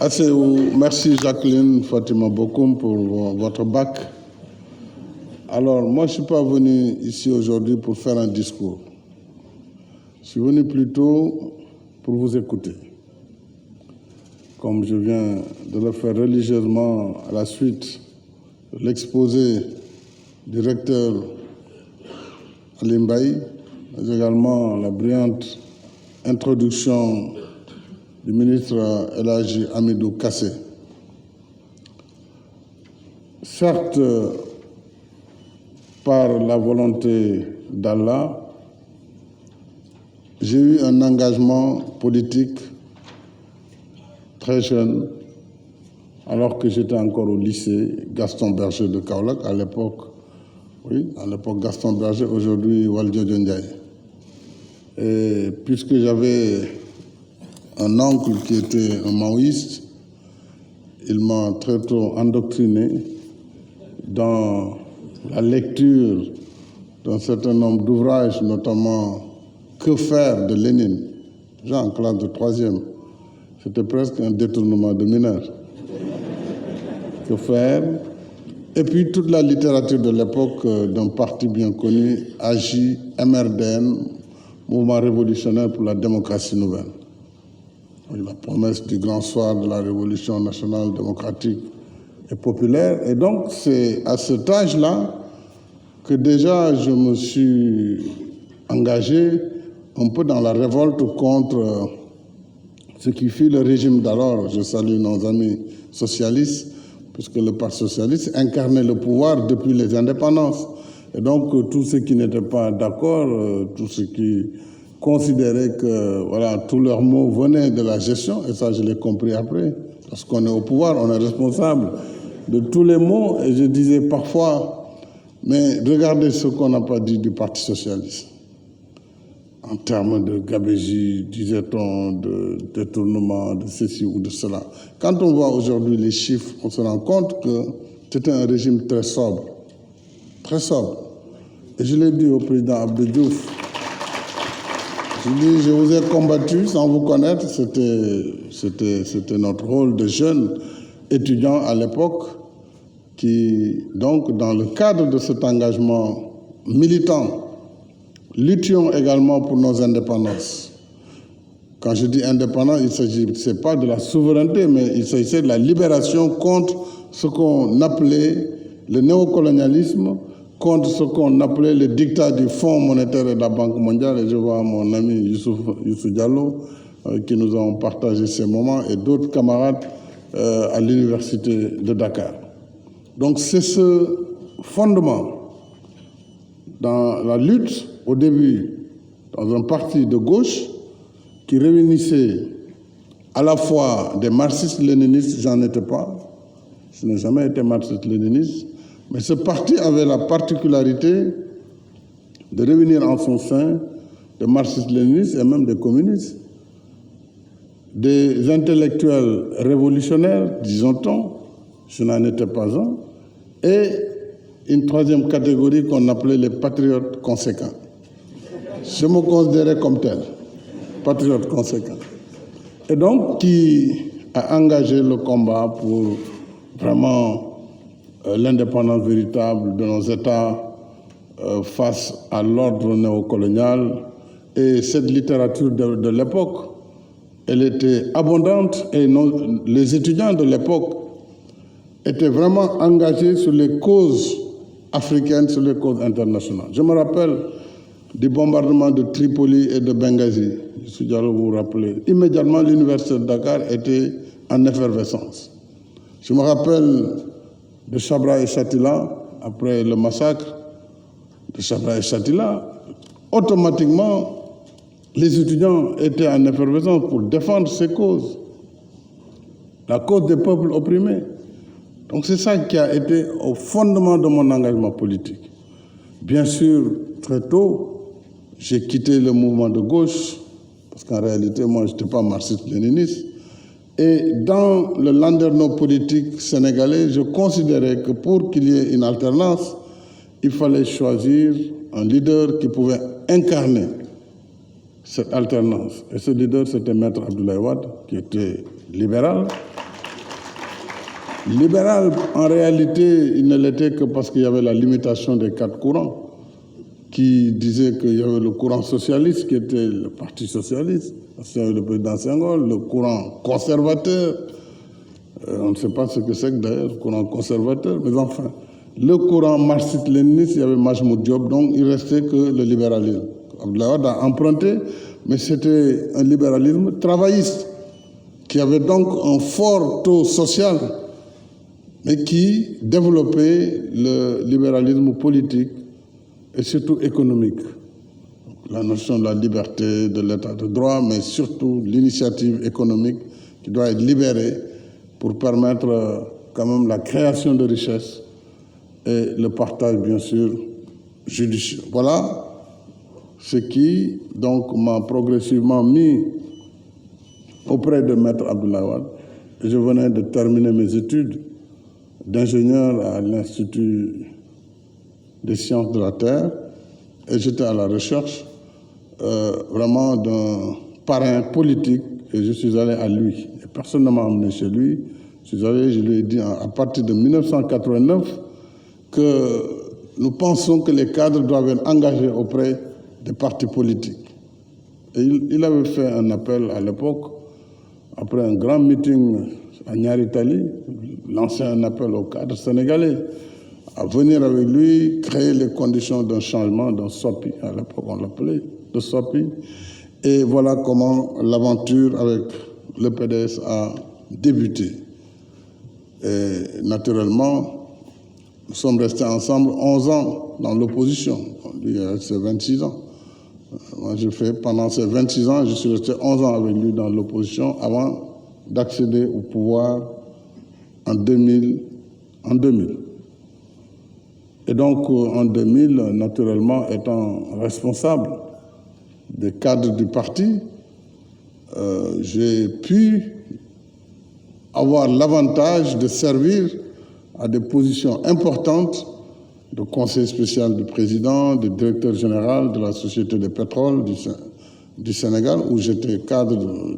Merci Jacqueline Fatima Bokoum pour votre bac. Alors, moi, je ne suis pas venu ici aujourd'hui pour faire un discours. Je suis venu plutôt pour vous écouter. Comme je viens de le faire religieusement à la suite de l'exposé du recteur Alim Baye, mais également la brillante introduction du ministre El Hadji Hamidou Kassé. Certes, par la volonté d'Allah, j'ai eu un engagement politique très jeune, alors que j'étais encore au lycée Gaston Berger de Kaolack, à l'époque Gaston Berger, aujourd'hui Valdiodio Ndiaye. Et puisque j'avais un oncle qui était un maoïste, il m'a très tôt endoctriné dans la lecture d'un certain nombre d'ouvrages, notamment Que faire de Lénine, déjà en classe de 3e. C'était presque un détournement de mineurs. Que faire? Et puis toute la littérature de l'époque d'un parti bien connu, AJ, MRDN, Mouvement révolutionnaire pour la démocratie nouvelle. La promesse du grand soir de la révolution nationale démocratique et populaire. Et donc c'est à cet âge-là que déjà je me suis engagé un peu dans la révolte contre ce qui fut le régime d'alors. Je salue nos amis socialistes, puisque le Parti socialiste incarnait le pouvoir depuis les indépendances. Et donc, tous ceux qui n'étaient pas d'accord, tous ceux qui considéraient que voilà, tous leurs mots venaient de la gestion, et ça je l'ai compris après, parce qu'on est au pouvoir, on est responsable de tous les mots, et je disais parfois, mais regardez ce qu'on n'a pas dit du Parti socialiste. En termes de gabegie, disait-on, de détournement, de ceci ou de cela. Quand on voit aujourd'hui les chiffres, on se rend compte que c'était un régime très sobre. Très sobre. Et je l'ai dit au président Abdou Diouf. Je lui ai dit, je vous ai combattu sans vous connaître. C'était notre rôle de jeunes étudiants à l'époque qui, donc, dans le cadre de cet engagement militant, luttions également pour nos indépendances. Quand je dis indépendance, il ne s'agit pas de la souveraineté, mais il s'agissait de la libération contre ce qu'on appelait le néocolonialisme, contre ce qu'on appelait le dictat du Fonds monétaire et de la Banque mondiale. Et je vois mon ami Youssou Diallo, qui nous ont partagé ces moments, et d'autres camarades à l'université de Dakar. Donc c'est ce fondement dans la lutte, au début, dans un parti de gauche qui réunissait à la fois des marxistes-léninistes, j'en étais pas, je n'ai jamais été marxiste-léniniste, mais ce parti avait la particularité de réunir en son sein des marxistes-léninistes et même des communistes, des intellectuels révolutionnaires, disons-on, je n'en étais pas un, et une troisième catégorie qu'on appelait les patriotes conséquents. Je me considérais comme tel, patriote conséquent. Et donc, qui a engagé le combat pour vraiment l'indépendance véritable de nos États face à l'ordre néocolonial. Et cette littérature de l'époque, elle était abondante et les étudiants de l'époque étaient vraiment engagés sur les causes africaines, sur les causes internationales. Je me rappelle du bombardement de Tripoli et de Benghazi. Si vous vous rappelez, immédiatement l'université de Dakar était en effervescence. Je me rappelle de Chabra et Chatila, après le massacre de Chabra et Chatila, automatiquement, les étudiants étaient en effervescence pour défendre ces causes, la cause des peuples opprimés. Donc c'est ça qui a été au fondement de mon engagement politique. Bien sûr, très tôt, j'ai quitté le mouvement de gauche, parce qu'en réalité, moi, je n'étais pas marxiste-léniniste. Et dans le landerneau politique sénégalais, je considérais que pour qu'il y ait une alternance, il fallait choisir un leader qui pouvait incarner cette alternance. Et ce leader, c'était Maître Abdoulaye Wade, qui était libéral, Libéral, en réalité, il ne l'était que parce qu'il y avait la limitation des 4 courants qui disaient qu'il y avait le courant socialiste qui était le Parti socialiste, c'est le président Senghor, le courant conservateur, on ne sait pas ce que c'est que d'ailleurs, le courant conservateur, mais enfin, le courant marxiste-léniniste, il y avait Majmoud Diop, donc il restait que le libéralisme. Abdoulaye Wade a emprunté, mais c'était un libéralisme travailliste, qui avait donc un fort taux social, mais qui développait le libéralisme politique et surtout économique. La notion de la liberté, de l'état de droit, mais surtout l'initiative économique qui doit être libérée pour permettre quand même la création de richesses et le partage, bien sûr, judicieux. Voilà ce qui, donc, m'a progressivement mis auprès de Maître Abdoulaye Wade. Je venais de terminer mes études d'ingénieur à l'Institut des sciences de la Terre et j'étais à la recherche vraiment d'un parrain politique et je suis allé à lui. Et personne ne m'a emmené chez lui. Je suis allé, je lui ai dit à partir de 1989 que nous pensons que les cadres doivent être engagés auprès des partis politiques. Et il avait fait un appel à l'époque, après un grand meeting à Niaritali, lancé un appel aux cadres sénégalais à venir avec lui, créer les conditions d'un changement, d'un SOPI, à l'époque on l'appelait, de SOPI. Et voilà comment l'aventure avec le PDS a débuté. Et naturellement, nous sommes restés ensemble 11 ans dans l'opposition. Lui, il a resté 26 ans. Moi, pendant ces 26 ans, je suis resté 11 ans avec lui dans l'opposition avant d'accéder au pouvoir en 2000. Et donc, en 2000, naturellement, étant responsable des cadres du parti, j'ai pu avoir l'avantage de servir à des positions importantes de conseiller spécial du président, de directeur général de la Société des pétroles du Sénégal, où j'étais cadre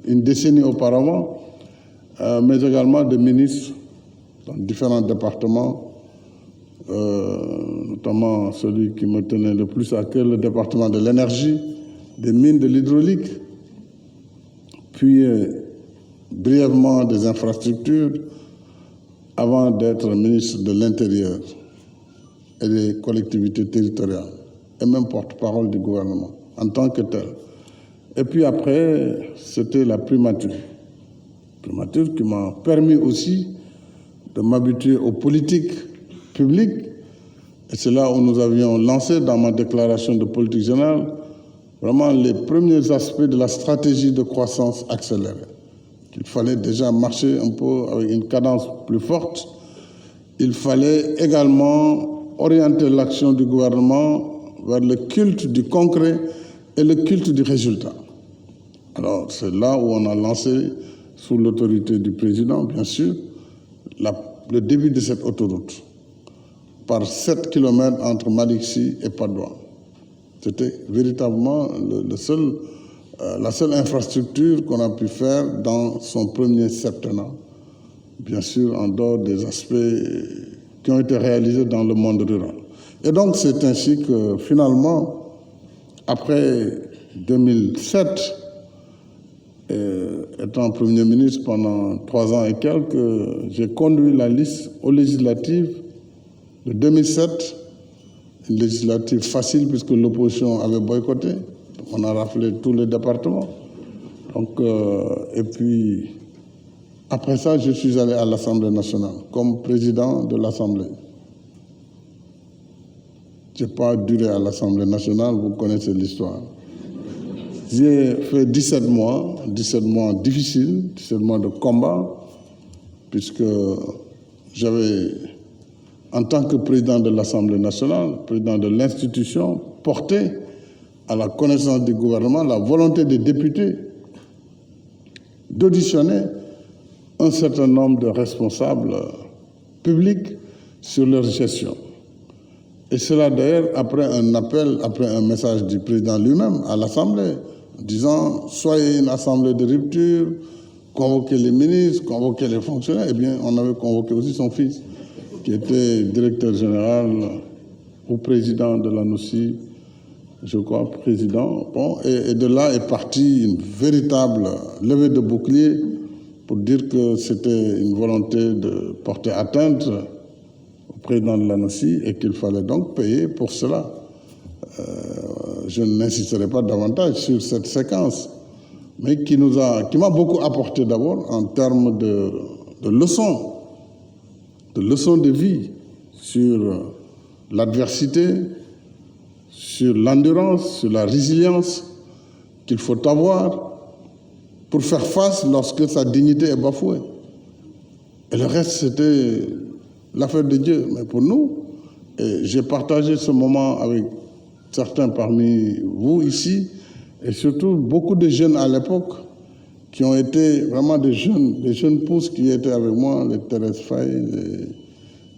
une décennie auparavant, mais également de ministre dans différents départements, notamment celui qui me tenait le plus à cœur, le département de l'énergie, des mines, de l'hydraulique, puis brièvement des infrastructures, avant d'être ministre de l'Intérieur et des collectivités territoriales, et même porte-parole du gouvernement, en tant que tel. Et puis après, c'était la primature. Primature qui m'a permis aussi de m'habituer aux politiques publiques. Et c'est là où nous avions lancé dans ma déclaration de politique générale vraiment les premiers aspects de la stratégie de croissance accélérée. Il fallait déjà marcher un peu avec une cadence plus forte. Il fallait également orienter l'action du gouvernement vers le culte du concret et le culte du résultat. Alors, c'est là où on a lancé, sous l'autorité du président, bien sûr, le début de cette autoroute, par 7 km entre Malixi et Padoua. C'était véritablement la seule infrastructure qu'on a pu faire dans son premier septennat, bien sûr en dehors des aspects qui ont été réalisés dans le monde rural. Et donc c'est ainsi que finalement, après 2007, étant Premier ministre pendant 3 ans et quelques, j'ai conduit la liste aux législatives de 2007, une législative facile puisque l'opposition avait boycotté. On a raflé tous les départements. Donc, et puis, après ça, je suis allé à l'Assemblée nationale comme président de l'Assemblée. Je n'ai pas duré à l'Assemblée nationale, vous connaissez l'histoire. J'ai fait 17 mois difficiles, 17 mois de combat, puisque j'avais, en tant que président de l'Assemblée nationale, président de l'institution, porté à la connaissance du gouvernement la volonté des députés d'auditionner un certain nombre de responsables publics sur leur gestion. Et cela d'ailleurs après un appel, après un message du président lui-même à l'Assemblée, disant « Soyez une assemblée de rupture, convoquer les ministres, convoquer les fonctionnaires, eh bien, on avait convoqué aussi son fils, qui était directeur général ou président de l'ANOCI, je crois, président. Bon, et de là est partie une véritable levée de bouclier pour dire que c'était une volonté de porter atteinte au président de l'ANOCI et qu'il fallait donc payer pour cela. Je n'insisterai pas davantage sur cette séquence, mais qui m'a beaucoup apporté d'abord en termes de leçons de vie sur l'adversité, sur l'endurance, sur la résilience qu'il faut avoir pour faire face lorsque sa dignité est bafouée. Et le reste, c'était l'affaire de Dieu. Mais pour nous, et j'ai partagé ce moment avec certains parmi vous ici, et surtout beaucoup de jeunes à l'époque qui ont été vraiment des jeunes pousses qui étaient avec moi, les Thérèse Faye,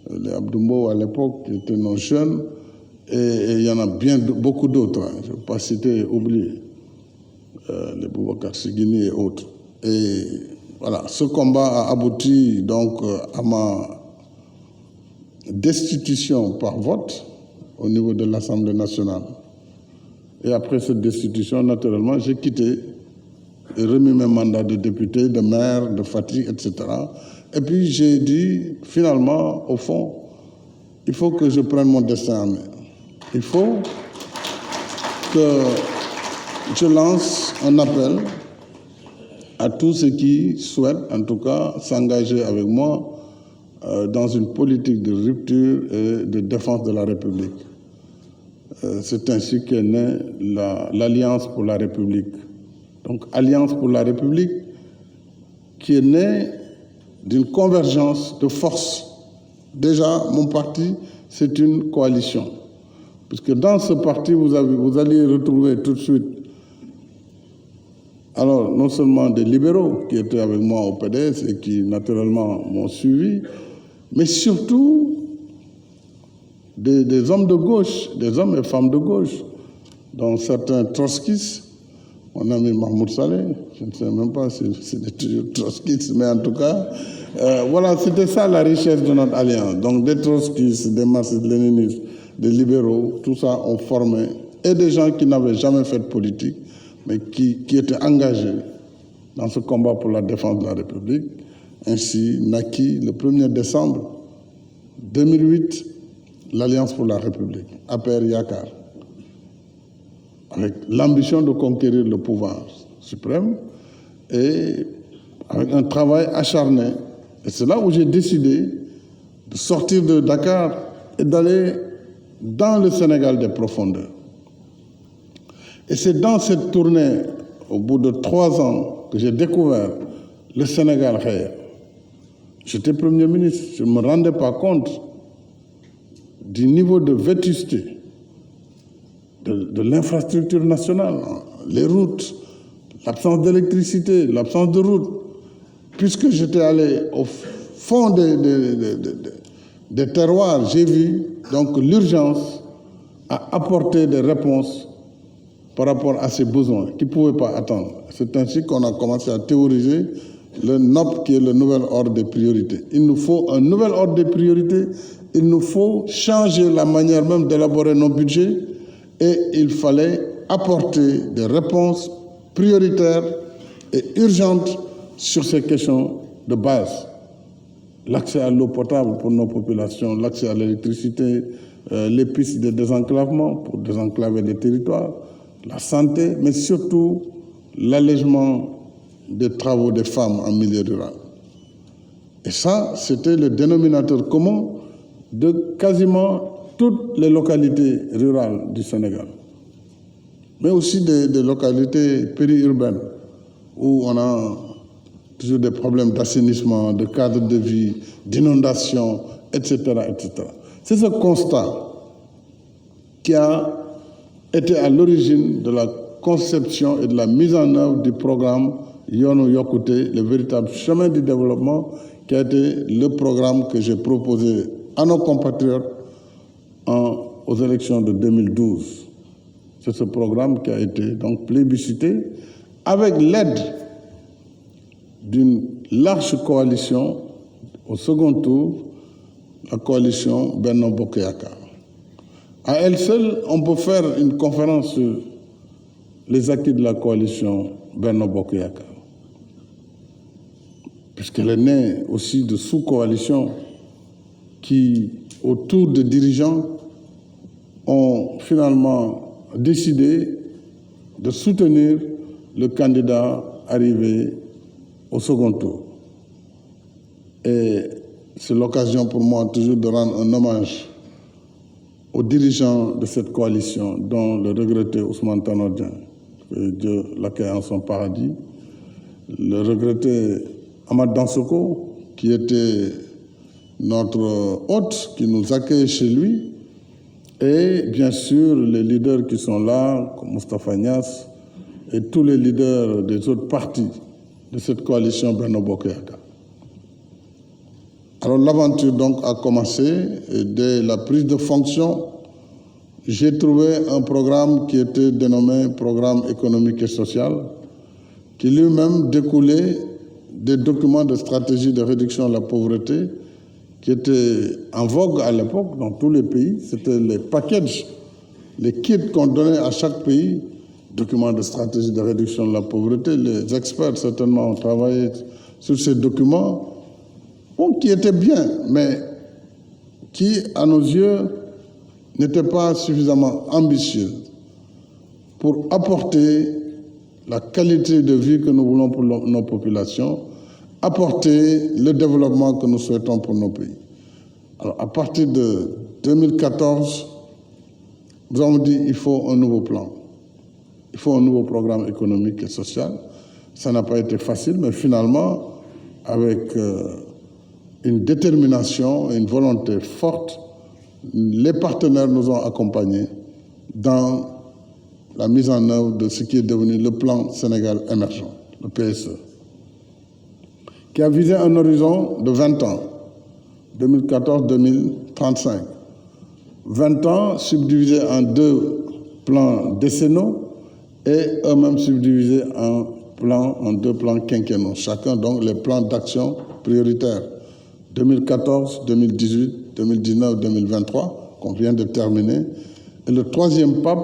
les Abdoumbo à l'époque, qui étaient nos jeunes, et il y en a beaucoup d'autres, hein, je ne vais pas citer, oublier, les Boubacar Seguini et autres. Et voilà, ce combat a abouti donc à ma destitution par vote au niveau de l'Assemblée nationale. Et après cette destitution, naturellement, j'ai quitté et remis mes mandats de député, de maire, de Fatick, etc. Et puis j'ai dit, finalement, au fond, il faut que je prenne mon destin en main. Il faut que je lance un appel à tous ceux qui souhaitent, en tout cas, s'engager avec moi dans une politique de rupture et de défense de la République. C'est ainsi qu'est née l'Alliance pour la République. Donc, Alliance pour la République, qui est née d'une convergence de forces. Déjà, mon parti, c'est une coalition. Puisque dans ce parti, vous allez retrouver tout de suite, alors, non seulement des libéraux qui étaient avec moi au PDS et qui, naturellement, m'ont suivi, mais surtout des hommes de gauche, des hommes et femmes de gauche, dont certains trotskistes, mon ami Mahmoud Saleh, je ne sais même pas si c'est toujours trotskiste, mais en tout cas, voilà, c'était ça la richesse de notre alliance. Donc des trotskistes, des marxistes-léninistes, des libéraux, tout ça ont formé, et des gens qui n'avaient jamais fait de politique, mais qui étaient engagés dans ce combat pour la défense de la République. Ainsi naquit le 1er décembre 2008 l'Alliance pour la République, APR Yakar, avec l'ambition de conquérir le pouvoir suprême et avec un travail acharné. Et c'est là où j'ai décidé de sortir de Dakar et d'aller dans le Sénégal des profondeurs. Et c'est dans cette tournée, au bout de 3 ans, que j'ai découvert le Sénégal réel. J'étais Premier ministre, je ne me rendais pas compte du niveau de vétusté de l'infrastructure nationale, les routes, l'absence d'électricité, l'absence de routes. Puisque j'étais allé au fond des terroirs, j'ai vu donc l'urgence à apporter des réponses par rapport à ces besoins qui ne pouvaient pas attendre. C'est ainsi qu'on a commencé à théoriser le NOP, qui est le nouvel ordre des priorités. Il nous faut un nouvel ordre des priorités, il nous faut changer la manière même d'élaborer nos budgets et il fallait apporter des réponses prioritaires et urgentes sur ces questions de base. L'accès à l'eau potable pour nos populations, l'accès à l'électricité, les pistes de désenclavement pour désenclaver les territoires, la santé, mais surtout l'allègement des travaux des femmes en milieu rural. Et ça, c'était le dénominateur commun de quasiment toutes les localités rurales du Sénégal, mais aussi des localités périurbaines où on a toujours des problèmes d'assainissement, de cadre de vie, d'inondation, etc., etc. C'est ce constat qui a été à l'origine de la conception et de la mise en œuvre du programme Yoonu Yokkute, le véritable chemin du développement, qui a été le programme que j'ai proposé à nos compatriotes aux élections de 2012. C'est ce programme qui a été donc plébiscité avec l'aide d'une large coalition au second tour, la coalition Benno Bokk Yakaar. À elle seule, on peut faire une conférence sur les acquis de la coalition Benno Bokk Yakaar, puisqu'elle est née aussi de sous-coalitions qui, autour des dirigeants, ont finalement décidé de soutenir le candidat arrivé au second tour. Et c'est l'occasion pour moi toujours de rendre un hommage aux dirigeants de cette coalition, dont le regretté Ousmane Tanor Dieng, que Dieu l'accueille en son paradis, le regretté Amath Dansokho, qui était notre hôte, qui nous accueille chez lui, et bien sûr les leaders qui sont là, comme Moustapha Niasse, et tous les leaders des autres partis de cette coalition Benno Bokk Yakaar. Alors l'aventure donc a commencé et dès la prise de fonction, j'ai trouvé un programme qui était dénommé Programme économique et social, qui lui-même découlait des documents de stratégie de réduction de la pauvreté qui étaient en vogue à l'époque dans tous les pays. C'était les packages, les kits qu'on donnait à chaque pays, documents de stratégie de réduction de la pauvreté. Les experts certainement ont travaillé sur ces documents, qui étaient bien, mais qui, à nos yeux, n'étaient pas suffisamment ambitieux pour apporter la qualité de vie que nous voulons pour nos populations, apporter le développement que nous souhaitons pour nos pays. Alors, à partir de 2014, nous avons dit qu'il faut un nouveau plan. Il faut un nouveau programme économique et social. Ça n'a pas été facile, mais finalement, avec une détermination et une volonté forte, les partenaires nous ont accompagnés dans la mise en œuvre de ce qui est devenu le plan Sénégal émergent, le PSE, qui a visé un horizon de 20 ans, 2014-2035. 20 ans subdivisés en 2 plans décennaux et eux-mêmes subdivisés en 2 plans quinquennaux, chacun donc les plans d'action prioritaires 2014, 2018, 2019, 2023, qu'on vient de terminer, et le 3e PAP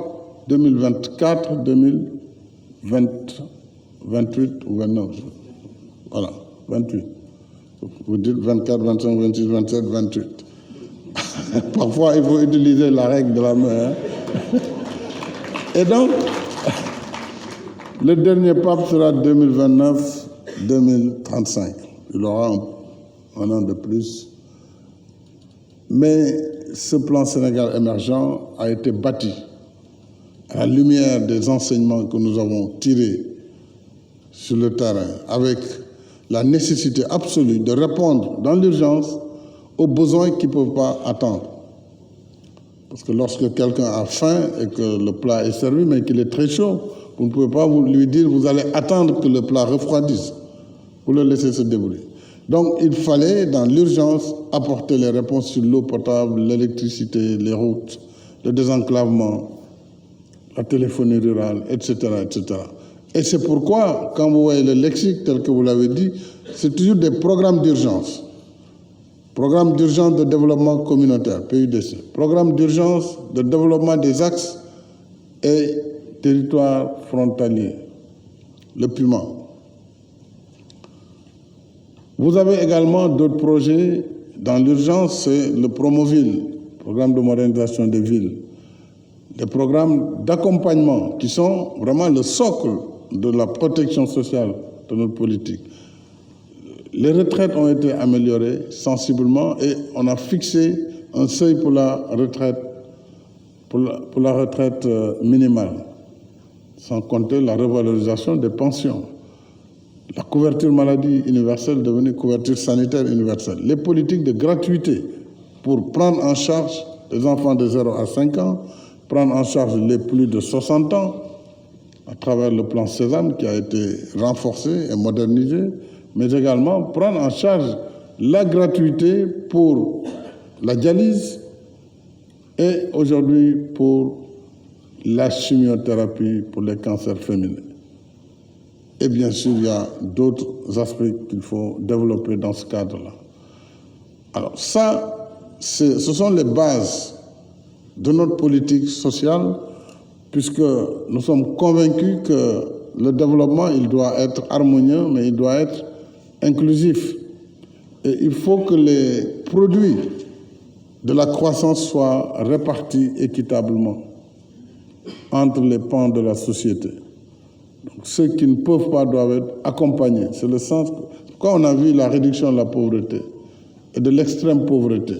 2024, 2028 ou 29. Voilà, 28. Vous dites 24, 25, 26, 27, 28. Parfois, il faut utiliser la règle de la main. Et donc, le dernier PAP sera 2029-2035. Il aura un an de plus. Mais ce plan Sénégal émergent a été bâti à la lumière des enseignements que nous avons tirés sur le terrain, avec la nécessité absolue de répondre dans l'urgence aux besoins qui ne peuvent pas attendre. Parce que lorsque quelqu'un a faim et que le plat est servi, mais qu'il est très chaud, vous ne pouvez pas lui dire vous allez attendre que le plat refroidisse. Vous le laissez se débrouiller. Donc il fallait, dans l'urgence, apporter les réponses sur l'eau potable, l'électricité, les routes, le désenclavement, la téléphonie rurale, etc., etc. Et c'est pourquoi, quand vous voyez le lexique tel que vous l'avez dit, c'est toujours des programmes d'urgence. Programme d'urgence de développement communautaire, PUDC. Programme d'urgence de développement des axes et territoires frontaliers, le PUMA. Vous avez également d'autres projets dans l'urgence, c'est le Promoville, programme de modernisation des villes. Des programmes d'accompagnement qui sont vraiment le socle de la protection sociale de notre politique. Les retraites ont été améliorées sensiblement et on a fixé un seuil pour la retraite minimale, sans compter la revalorisation des pensions. La couverture maladie universelle devenue couverture sanitaire universelle. Les politiques de gratuité pour prendre en charge les enfants de 0 à 5 ans, prendre en charge les plus de 60 ans, à travers le plan Sésame qui a été renforcé et modernisé, mais également prendre en charge la gratuité pour la dialyse et aujourd'hui pour la chimiothérapie pour les cancers féminins. Et bien sûr, il y a d'autres aspects qu'il faut développer dans ce cadre-là. Alors ça, ce sont les bases de notre politique sociale, puisque nous sommes convaincus que le développement, il doit être harmonieux, mais il doit être inclusif. Et il faut que les produits de la croissance soient répartis équitablement entre les pans de la société. Donc, ceux qui ne peuvent pas doivent être accompagnés. C'est le sens. Pourquoi on a vu la réduction de la pauvreté et de l'extrême pauvreté.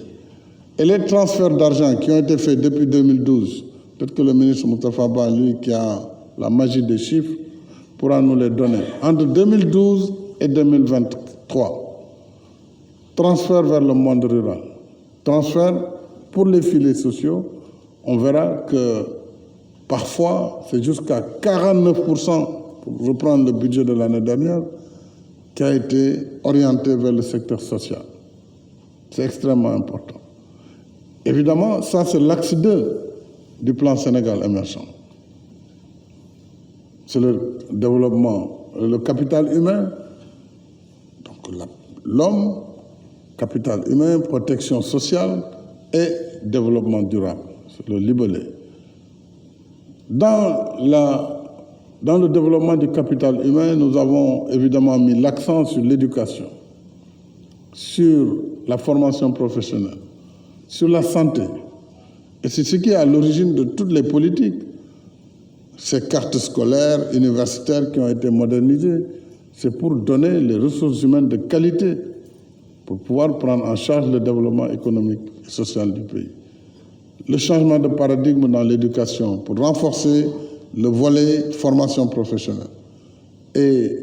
Et les transferts d'argent qui ont été faits depuis 2012, peut-être que le ministre Moustapha Ba, lui qui a la magie des chiffres, pourra nous les donner. Entre 2012 et 2023, transfert vers le monde rural, transfert pour les filets sociaux, on verra que parfois c'est jusqu'à 49%, pour reprendre le budget de l'année dernière, qui a été orienté vers le secteur social. C'est extrêmement important. Évidemment, ça c'est l'axe 2 du plan Sénégal émergent. C'est le développement, le capital humain, donc l'homme, capital humain, protection sociale et développement durable. C'est le libellé. Dans le développement du capital humain, nous avons évidemment mis l'accent sur l'éducation, sur la formation professionnelle, sur la santé. Et c'est ce qui est à l'origine de toutes les politiques. Ces cartes scolaires, universitaires qui ont été modernisées, c'est pour donner les ressources humaines de qualité, pour pouvoir prendre en charge le développement économique et social du pays. Le changement de paradigme dans l'éducation pour renforcer le volet formation professionnelle et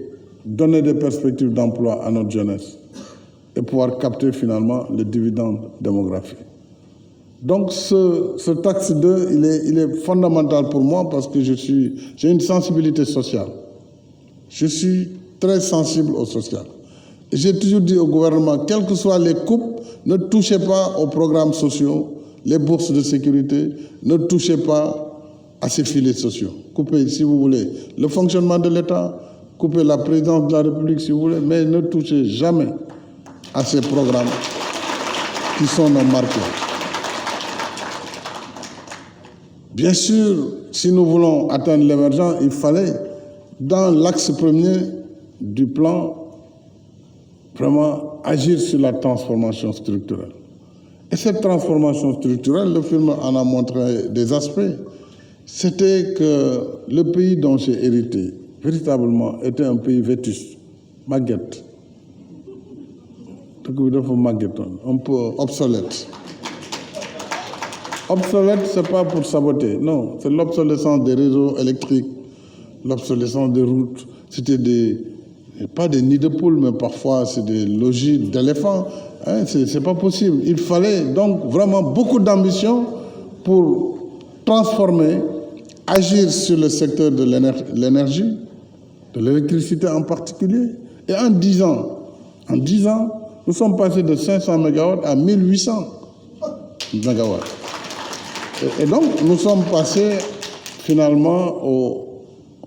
donner des perspectives d'emploi à notre jeunesse et pouvoir capter finalement les dividendes démographiques. Donc ce axe 2, il est fondamental pour moi parce que j'ai une sensibilité sociale. Je suis très sensible au social. Et j'ai toujours dit au gouvernement, quelles que soient les coupes, ne touchez pas aux programmes sociaux, les bourses de sécurité, ne touchez pas à ces filets sociaux. Coupez, si vous voulez, le fonctionnement de l'État, coupez la présidence de la République, si vous voulez, mais ne touchez jamais à ces programmes qui sont nos marqueurs. Bien sûr, si nous voulons atteindre l'émergence, il fallait, dans l'axe premier du plan, vraiment agir sur la transformation structurelle. Et cette transformation structurelle, le film en a montré des aspects, c'était que le pays dont j'ai hérité, véritablement, était un pays vétuste, maguette. Un peu obsolète. Obsolète, ce n'est pas pour saboter, non, c'est l'obsolescence des réseaux électriques, l'obsolescence des routes. C'était pas des nids de poules, mais parfois c'est des logis d'éléphants. Hein, c'est pas possible. Il fallait donc vraiment beaucoup d'ambition pour transformer, agir sur le secteur de l'énergie, de l'électricité en particulier. Et en 10 ans, nous sommes passés de 500 MW à 1800 MW. Et donc, nous sommes passés finalement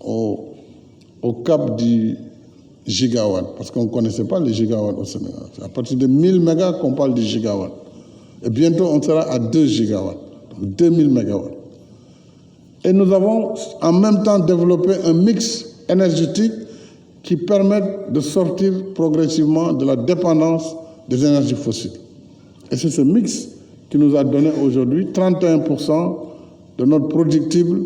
au cap du gigawatt, parce qu'on ne connaissait pas les gigawatts au Sénégal. C'est à partir de 1000 mégas qu'on parle du gigawatt. Et bientôt, on sera à 2 gigawatts, donc 2000 mégawatts. Et nous avons en même temps développé un mix énergétique qui permet de sortir progressivement de la dépendance des énergies fossiles. Et c'est ce mix qui nous a donné aujourd'hui 31% de notre productible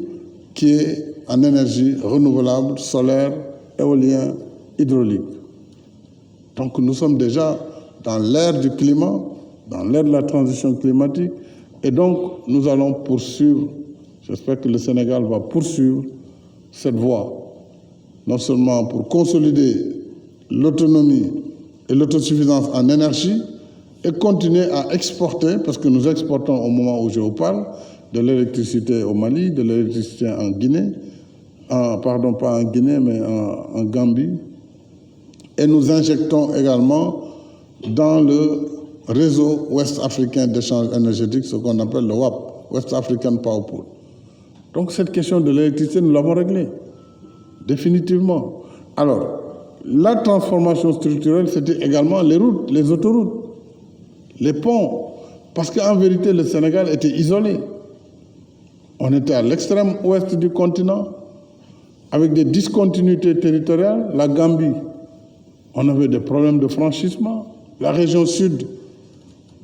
qui est en énergie renouvelable, solaire, éolien, hydraulique. Donc nous sommes déjà dans l'ère du climat, dans l'ère de la transition climatique, et donc nous allons poursuivre, j'espère que le Sénégal va poursuivre cette voie, non seulement pour consolider l'autonomie et l'autosuffisance en énergie, et continuer à exporter, parce que nous exportons au moment où je vous parle, de l'électricité au Mali, de l'électricité en Guinée, pardon, pas en Guinée, mais en Gambie. Et nous injectons également dans le réseau ouest-africain d'échange énergétique, ce qu'on appelle le WAP, West African Power Pool. Donc cette question de l'électricité, nous l'avons réglée, définitivement. Alors, la transformation structurelle, c'était également les routes, les autoroutes, les ponts. Parce qu'en vérité, le Sénégal était isolé. On était à l'extrême ouest du continent, avec des discontinuités territoriales. La Gambie, on avait des problèmes de franchissement. La région sud,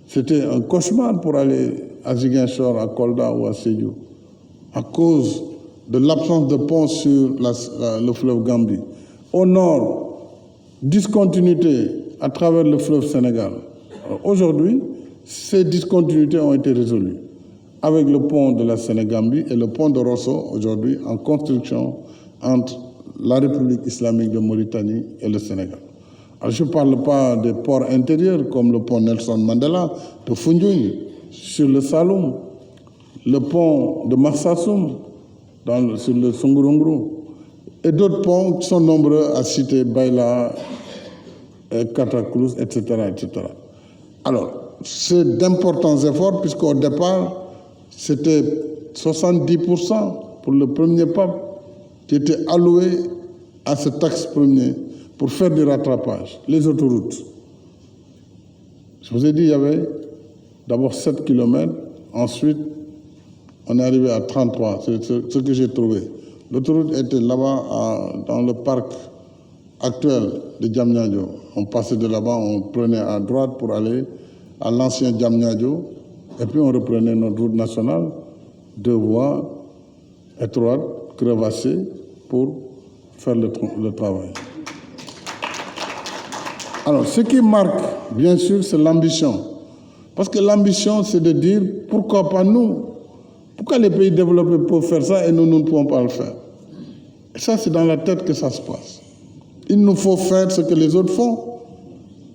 c'était un cauchemar pour aller à Ziguinchor, à Kolda ou à Sédhiou, à cause de l'absence de pont sur le fleuve Gambie. Au nord, discontinuité à travers le fleuve Sénégal. Aujourd'hui, ces discontinuités ont été résolues avec le pont de la Sénégambie et le pont de Rosso, aujourd'hui en construction entre la République islamique de Mauritanie et le Sénégal. Alors, je ne parle pas des ports intérieurs comme le pont Nelson Mandela de Foundiougne sur le Saloum, le pont de Marsassoum sur le Songurunguru et d'autres ponts qui sont nombreux à citer, Baïla, Kataklous, etc., etc. Alors, c'est d'importants efforts puisqu'au départ, c'était 70% pour le premier pape qui était alloué à ce taxe premier pour faire du rattrapage, les autoroutes. Je vous ai dit, il y avait d'abord 7 km, ensuite on est arrivé à 33, c'est ce que j'ai trouvé. L'autoroute était là-bas dans le parc actuel de Diamniadio. On passait de là-bas, on prenait à droite pour aller à l'ancien Diamniadio, et puis on reprenait notre route nationale, 2 voies étroites, crevassées, pour faire le travail. Alors, ce qui marque, bien sûr, c'est l'ambition. Parce que l'ambition, c'est de dire, pourquoi pas nous? Pourquoi les pays développés peuvent faire ça et nous ne pouvons pas le faire? Et ça, c'est dans la tête que ça se passe. Il nous faut faire ce que les autres font.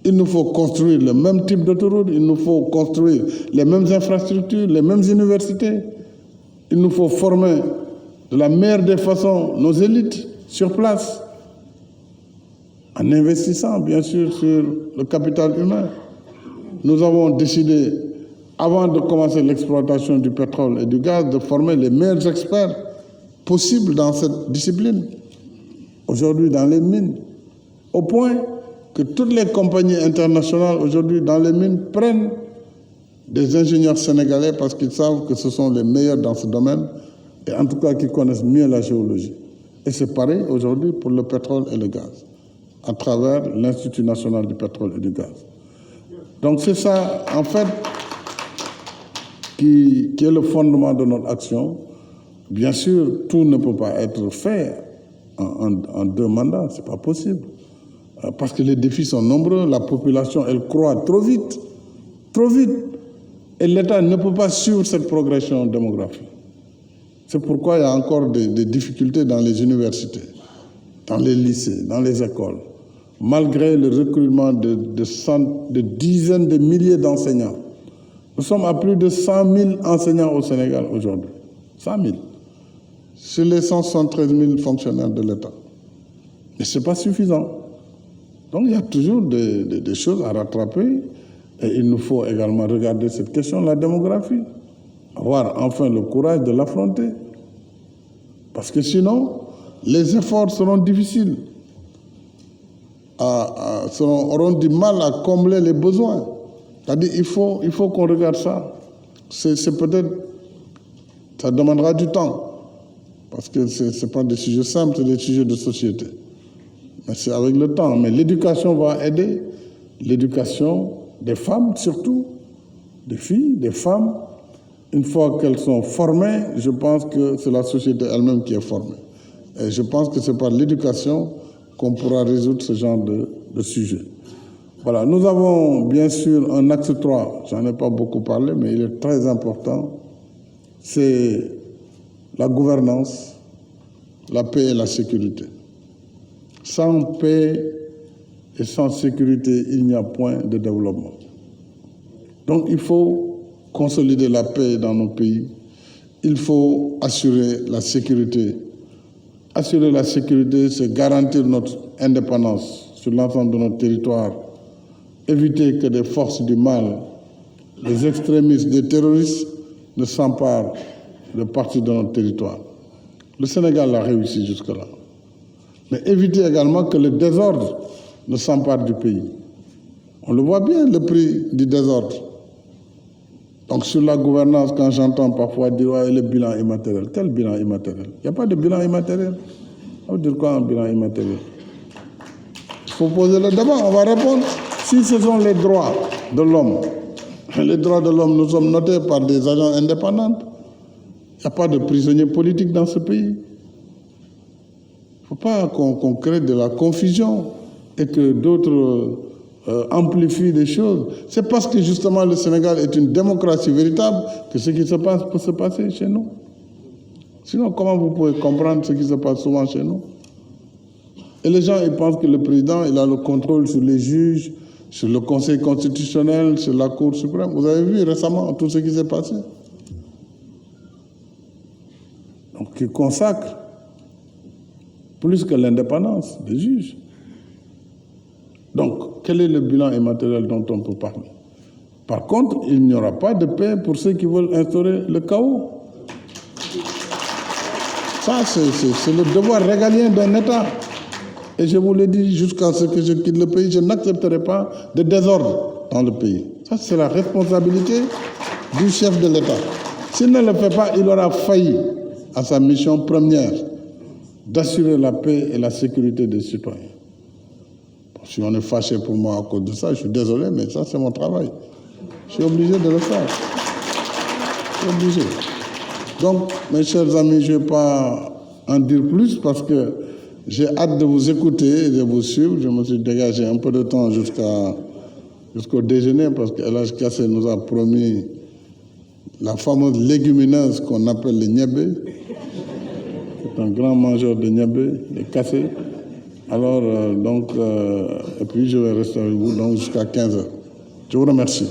Il nous faut construire le même type d'autoroute, il nous faut construire les mêmes infrastructures, les mêmes universités. Il nous faut former de la meilleure des façons nos élites sur place, en investissant bien sûr sur le capital humain. Nous avons décidé, avant de commencer l'exploitation du pétrole et du gaz, de former les meilleurs experts possibles dans cette discipline. Aujourd'hui, dans les mines, au point que toutes les compagnies internationales aujourd'hui dans les mines prennent des ingénieurs sénégalais parce qu'ils savent que ce sont les meilleurs dans ce domaine et en tout cas qui connaissent mieux la géologie. Et c'est pareil aujourd'hui pour le pétrole et le gaz, à travers l'Institut national du pétrole et du gaz. Donc c'est ça, en fait, qui est le fondement de notre action. Bien sûr, tout ne peut pas être fait en 2 mandats, ce n'est pas possible. Parce que les défis sont nombreux, la population, elle croît trop vite, et l'État ne peut pas suivre cette progression démographique. C'est pourquoi il y a encore des difficultés dans les universités, dans les lycées, dans les écoles, malgré le recrutement de dizaines de milliers d'enseignants. Nous sommes à plus de 100 000 enseignants au Sénégal aujourd'hui, 100 000, sur les 173 000 fonctionnaires de l'État. Mais ce n'est pas suffisant. Donc il y a toujours des choses à rattraper et il nous faut également regarder cette question de la démographie, avoir enfin le courage de l'affronter. Parce que sinon, les efforts seront difficiles, auront du mal à combler les besoins. C'est-à-dire il faut qu'on regarde ça. C'est peut-être, ça demandera du temps, parce que ce n'est pas des sujets simples, c'est des sujets de société. Mais c'est avec le temps. Mais l'éducation va aider, l'éducation des femmes surtout, des filles, des femmes. Une fois qu'elles sont formées, je pense que c'est la société elle-même qui est formée. Et je pense que c'est par l'éducation qu'on pourra résoudre ce genre de sujet. Voilà, nous avons bien sûr un axe 3, j'en ai pas beaucoup parlé, mais il est très important. C'est la gouvernance, la paix et la sécurité. Sans paix et sans sécurité, il n'y a point de développement. Donc il faut consolider la paix dans nos pays. Il faut assurer la sécurité. Assurer la sécurité, c'est garantir notre indépendance sur l'ensemble de notre territoire. Éviter que des forces du mal, des extrémistes, des terroristes ne s'emparent de parties de notre territoire. Le Sénégal a réussi jusque-là. Mais éviter également que le désordre ne s'empare du pays. On le voit bien, le prix du désordre. Donc sur la gouvernance, quand j'entends parfois dire ouais, le bilan immatériel, quel bilan immatériel? Il n'y a pas de bilan immatériel. Ça veut dire quoi un bilan immatériel? Il faut poser le débat, on va répondre. Si ce sont les droits de l'homme, les droits de l'homme, nous sommes notés par des agents indépendants. Il n'y a pas de prisonniers politiques dans ce pays. Il ne faut pas qu'on crée de la confusion et que d'autres amplifient les choses. C'est parce que justement le Sénégal est une démocratie véritable que ce qui se passe peut se passer chez nous. Sinon, comment vous pouvez comprendre ce qui se passe souvent chez nous? Et les gens, ils pensent que le président, il a le contrôle sur les juges, sur le Conseil constitutionnel, sur la Cour suprême. Vous avez vu récemment tout ce qui s'est passé. Donc, qui consacre plus que l'indépendance des juges. Donc, quel est le bilan immatériel dont on peut parler? Par contre, il n'y aura pas de paix pour ceux qui veulent instaurer le chaos. Ça, c'est le devoir régalien d'un État. Et je vous le dis, jusqu'à ce que je quitte le pays, je n'accepterai pas de désordre dans le pays. Ça, c'est la responsabilité du chef de l'État. S'il ne le fait pas, il aura failli à sa mission première d'assurer la paix et la sécurité des citoyens. Si on est fâché pour moi à cause de ça, je suis désolé, mais ça, c'est mon travail. Je suis obligé de le faire. Je suis obligé. Donc, mes chers amis, je ne vais pas en dire plus parce que j'ai hâte de vous écouter et de vous suivre. Je me suis dégagé un peu de temps jusqu'au déjeuner parce qu'Elhadji Kassé nous a promis la fameuse légumineuse qu'on appelle le niébé. C'est un grand mangeur de niébé, de Kassé. Alors, et puis je vais rester avec vous donc jusqu'à 15h. Je vous remercie.